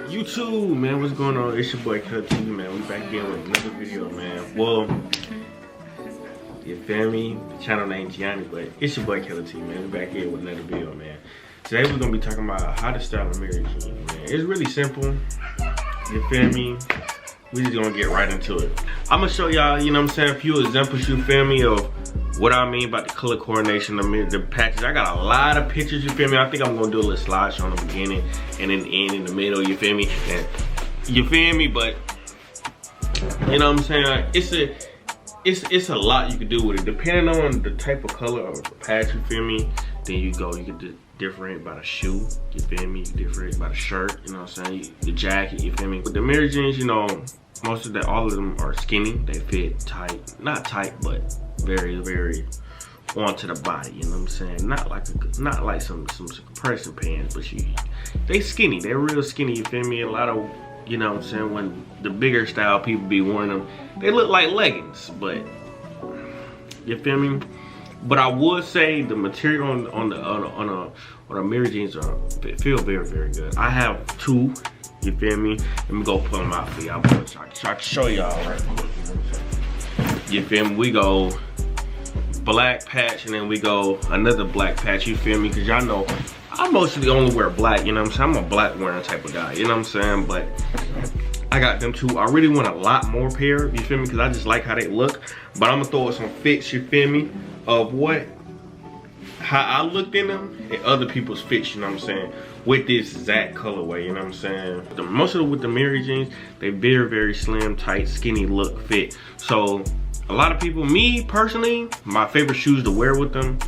YouTube, man, what's going on? It's your boy Cut TV, man. We back again with another video, man. Well, you feel me? The channel name Gianni, but it's your boy Cut TV, man. We back here with another video, man. Today we're gonna be talking about how to style Amiri jeans, man. It's really simple. You feel me? We just gonna get right into it. I'm gonna show y'all, you know what I'm saying, a few examples, you feel me, of what I mean about the color coordination, the patches. I got a lot of pictures, you feel me? I think I'm gonna do a little slideshow on the beginning and then the end in the middle, you feel me? And you feel me? But you know what I'm saying? It's a lot you can do with it. Depending on the type of color of the patch, you feel me? Then you can differentiate by the shoe, you feel me? You differentiate by the shirt, you know what I'm saying? The jacket, you feel me? With the Amiri jeans, you know, all of them are skinny. They fit tight, not tight, but very, very onto the body, you know what I'm saying? Not like some compression pants, but they skinny. They're real skinny, you feel me? A lot of, you know what I'm saying, when the bigger style people be wearing them, they look like leggings, but you feel me? But I would say the material on the Amiri jeans feel very, very good. I have two, you feel me? Let me go pull them out for y'all, so I can show y'all right quick. You feel me? We go black patch and then we go another black patch, you feel me? Cause y'all know I mostly only wear black, you know what I'm saying? I'm a black wearing type of guy, you know what I'm saying? But I got them two. I really want a lot more pair, you feel me? Cause I just like how they look. But I'm gonna throw some fits, you feel me? Of how I looked in them and other people's fits, you know what I'm saying? With this exact colorway, you know what I'm saying? Most of with the Amiri jeans, they very, very slim, tight, skinny look fit. So a lot of people, me personally, my favorite shoes to wear with them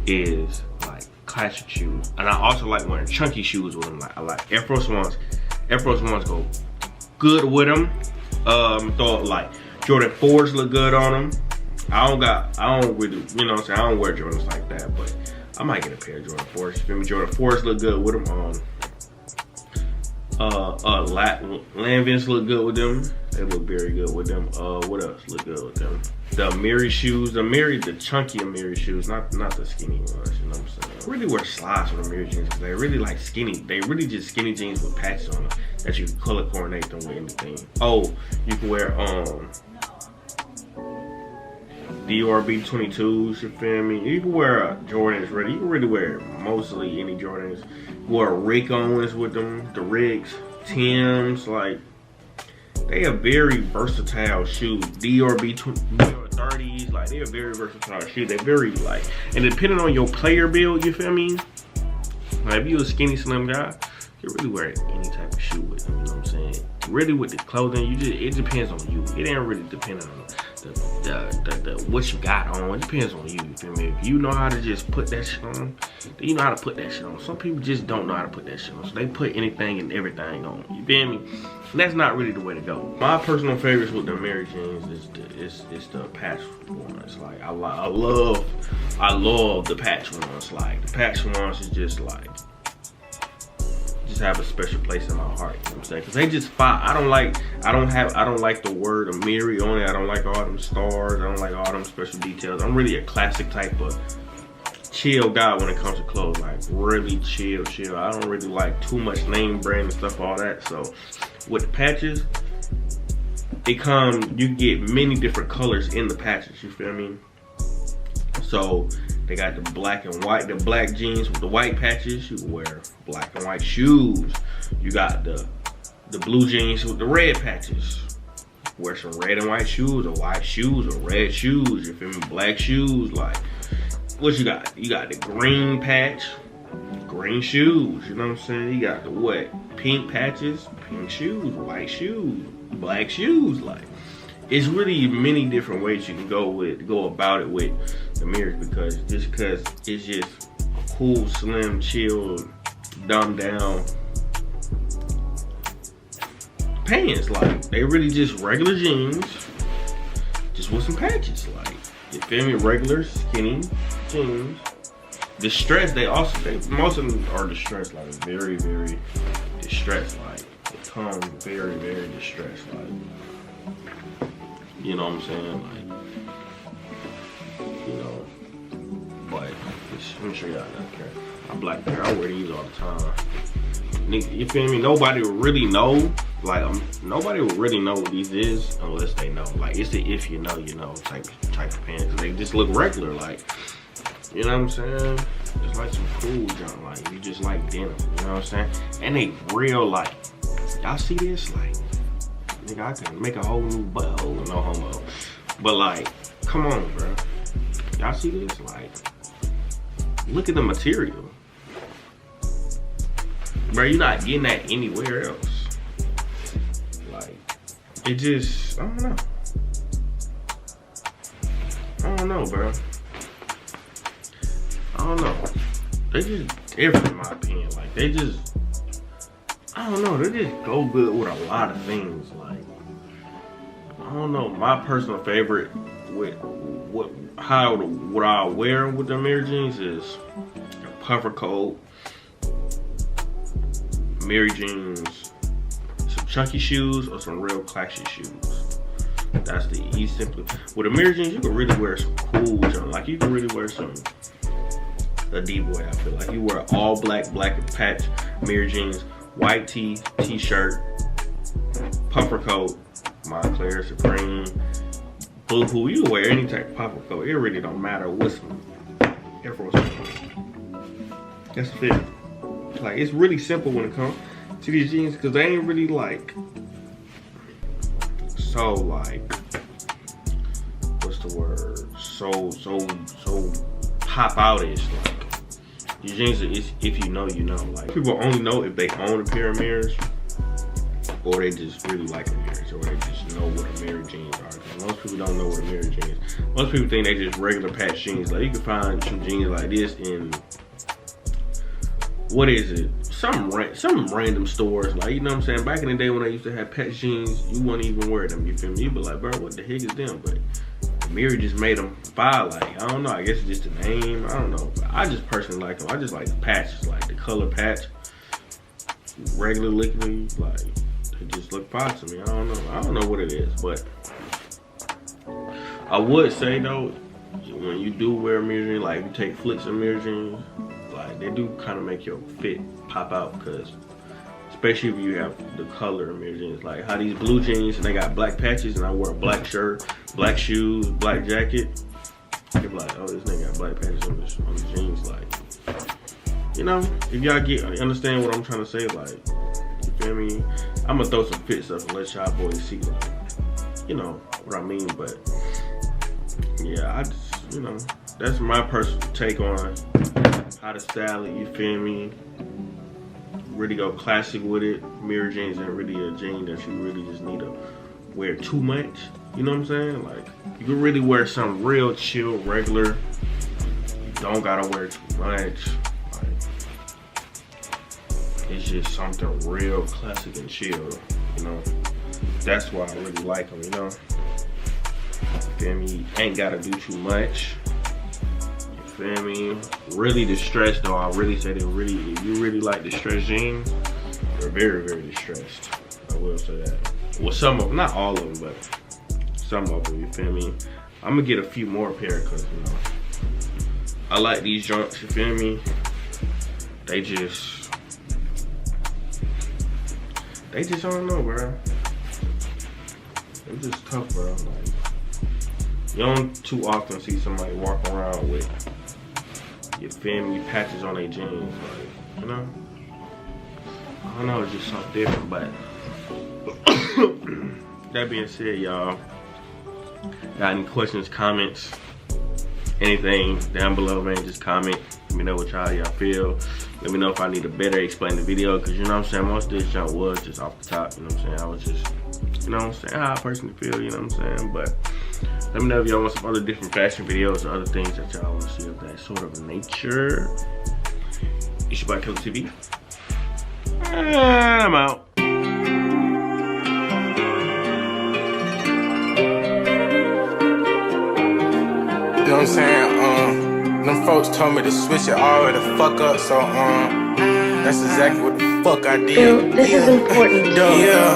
is like classic shoes. And I also like wearing chunky shoes with them. I like Air Force Ones. Air Force Ones go good with them. Thought like Jordan 4s look good on them. I don't really, you know what I'm saying? I don't wear Jordans like that, but I might get a pair of Jordan 4s. You feel me? Jordan 4s look good with them. Lanvins look good with them. They look very good with them. What else look good with them? The Amiri shoes, the chunky Amiri shoes, not the skinny ones, you know what I'm saying? I really wear slides with Amiri jeans because they really like skinny. They really just skinny jeans with patches on them that you can color coordinate them with anything. Oh, you can wear DRB 22s, you feel me? You can wear Jordans, really. You can really wear mostly any Jordans. You wear Rick Owens with them, the Ricks, Tims, like, they are very versatile shoes. DRB 30s, like, they are very versatile shoes. They're very, like, and depending on your player build, you feel me? Like, if you're a skinny, slim guy, you really wear any type of shoe with them, you know what I'm saying? Really with the clothing, it depends on you. It ain't really depending on what you got on. It depends on you feel me? If you know how to just put that shit on, then you know how to put that shit on. Some people just don't know how to put that shit on, so they put anything and everything on, you feel me? And that's not really the way to go. My personal favorites with the Amiri jeans is the patch ones. Like I love the patch ones. Like the patch ones is just like have a special place in my heart, you know what I'm saying? Because they just fire. I don't like the word Amiri on it. I don't like all them stars. I don't like all them special details. I'm really a classic type of chill guy when it comes to clothes. Like really chill. I don't really like too much name brand and stuff, all that. So with the patches, you get many different colors in the patches, you feel me? So they got the black and white, the black jeans with the white patches. You can wear black and white shoes. You got the blue jeans with the red patches. Wear some red and white shoes, or white shoes, or red shoes. You feel me? Black shoes. Like, what you got? You got the green patch, green shoes. You know what I'm saying? You got the what? Pink patches, pink shoes, white shoes, black shoes. Like, it's really many different ways you can go about it with the Amiri, because it's just cool, slim, chill, dumbed down pants. Like they really just regular jeans, just with some patches. Like, you feel me? Regular skinny jeans. Distressed. Most of them are distressed. Like very, very distressed. Like they come very, very distressed. Like, you know what I'm saying? Like, you know, but let me show y'all another pair. My black pair, I wear these all the time. you feel me? Nobody will really know. Like, nobody will really know what these is unless they know. Like, it's the if you know type of pants. They just look regular, like, you know what I'm saying? It's like some cool junk, like, you just like denim, you know what I'm saying? And they real, like, y'all see this? Like, nigga, I can make a whole new butthole, no homo. But, like, come on, bro. Y'all see this? Like, look at the material. Bro, you're not getting that anywhere else. Like, it just, I don't know. I don't know, bro. I don't know. They just different, in my opinion. Like, they just, I don't know. They just go good with a lot of things. Like, I don't know. My personal favorite with what I wear with the Amiri jeans is a puffer coat, Amiri jeans, some chunky shoes, or some real classy shoes. That's the easy simple. With Amiri jeans, you can really wear some cool junk. Like, you can really wear some a D-boy outfit. Like, you wear all black patch Amiri jeans, white t-shirt, puffer coat, Montclair, Supreme, Boo-hoo. You can wear any type of puffer coat. It really don't matter what's Air Force One. That's the fit. Like, it's really simple when it comes to these jeans because they ain't really like so like, what's the word? So pop out-ish. Like, these jeans are, if you know, you know. Like, people only know if they own a pair of mirrors, or they just really like Amiri, or they just know what Amiri jeans are. Most people don't know what Amiri jeans. Most people think they just regular patch jeans. Like, you can find some jeans like this in, what is it? Some random stores. Like, you know what I'm saying? Back in the day when I used to have patch jeans, you wouldn't even wear them. You feel me? You'd be like, bro, what the heck is them? But Amiri just made them fire. Like, I don't know. I guess it's just the name. I don't know. But I just personally like them. I just like the patches, like the color patch, regular looking, like. It just look fine to me. I don't know what it is, but I would say though, when you do wear Amiri jeans, like you take flicks of Amiri jeans, like they do kind of make your fit pop out, because especially if you have the color Amiri jeans, like how these blue jeans and they got black patches, and I wear a black shirt, black shoes, black jacket. You're like, oh, this nigga got black patches on the jeans. Like, you know, if y'all understand what I'm trying to say, like. Feel me? I'm gonna throw some fits up and let y'all boys see, like, you know what I mean. But yeah, I just, you know, that's my personal take on how to style it. You feel me? Really go classic with it. Amiri jeans ain't really a jean that you really just need to wear too much. You know what I'm saying? Like, you can really wear something real chill, regular. You don't gotta wear too much. It's just something real classic and chill, you know. That's why I really like them, you know. You feel me? Ain't gotta do too much. You feel me? Really distressed though. I really say that really, if you really like distressed jeans, they're very, very distressed. I will say that. Well, some of them, not all of them, but some of them, you feel me? I'm gonna get a few more pair because, you know, I like these joints, you feel me? They just don't know, bro. It's just tough, bro. Like, you don't too often see somebody walk around with, you feel me, patches on their jeans, like, you know? I don't know, it's just something different, but that being said, y'all, got any questions, comments, anything down below, man, just comment. Let me know what y'all feel. Let me know if I need to better explain the video, because you know what I'm saying, most of this junk was just off the top, you know what I'm saying. I was just, you know what I'm saying, how I personally feel, you know what I'm saying. But let me know if y'all want some other different fashion videos or other things that y'all want to see of that sort of nature. It's your boy Killer TV, and I'm out. You know what I'm saying? Them folks told me to switch it all the fuck up, so that's exactly what the fuck I did. Bill, this is important. Yeah,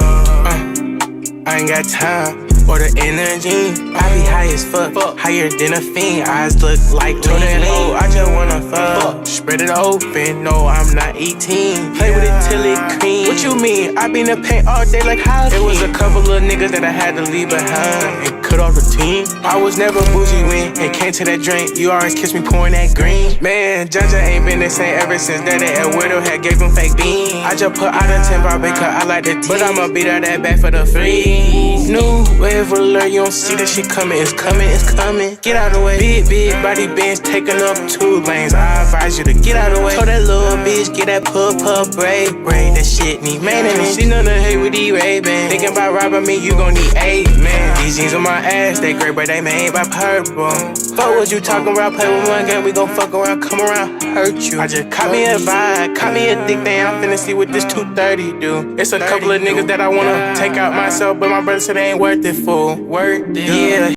I ain't got time or the energy. I be high as fuck, higher than a fiend. Eyes look like to that hoe, I just wanna fuck. Spread it open, no, I'm not 18. Play with it till it clean. What you mean? I been in the paint all day like how? It was a couple of niggas that I had to leave behind and cut off the team. I was never bougie when it came to that drink. You always kiss me pouring that green. Man, Jaja ain't been the same ever since that Widow had gave him fake beans. I just put out a 10 bar because I like the tea, but I'ma beat out that back for the free. New wave alert, you don't see that shit coming. It's coming, it's coming. Get out of the way. Big body bench taking up 2 lanes. I advise you to get out of the way. Told that little bitch, get that pup braid. That shit need maintenance. She none of hate with these Ray-Bans. Thinking about robbing me, you gon' need 8, man. These jeans on my ass, they great, but they made by purple. Fuck what you talking about, play with one game, we gon' fuck around, come around, hurt you. I just caught me a vibe, caught me a dick, then I'm finna see what this 230 do. It's a couple of niggas that I wanna take out myself, but my brother said they ain't worth it, fool. Worth it. Yeah.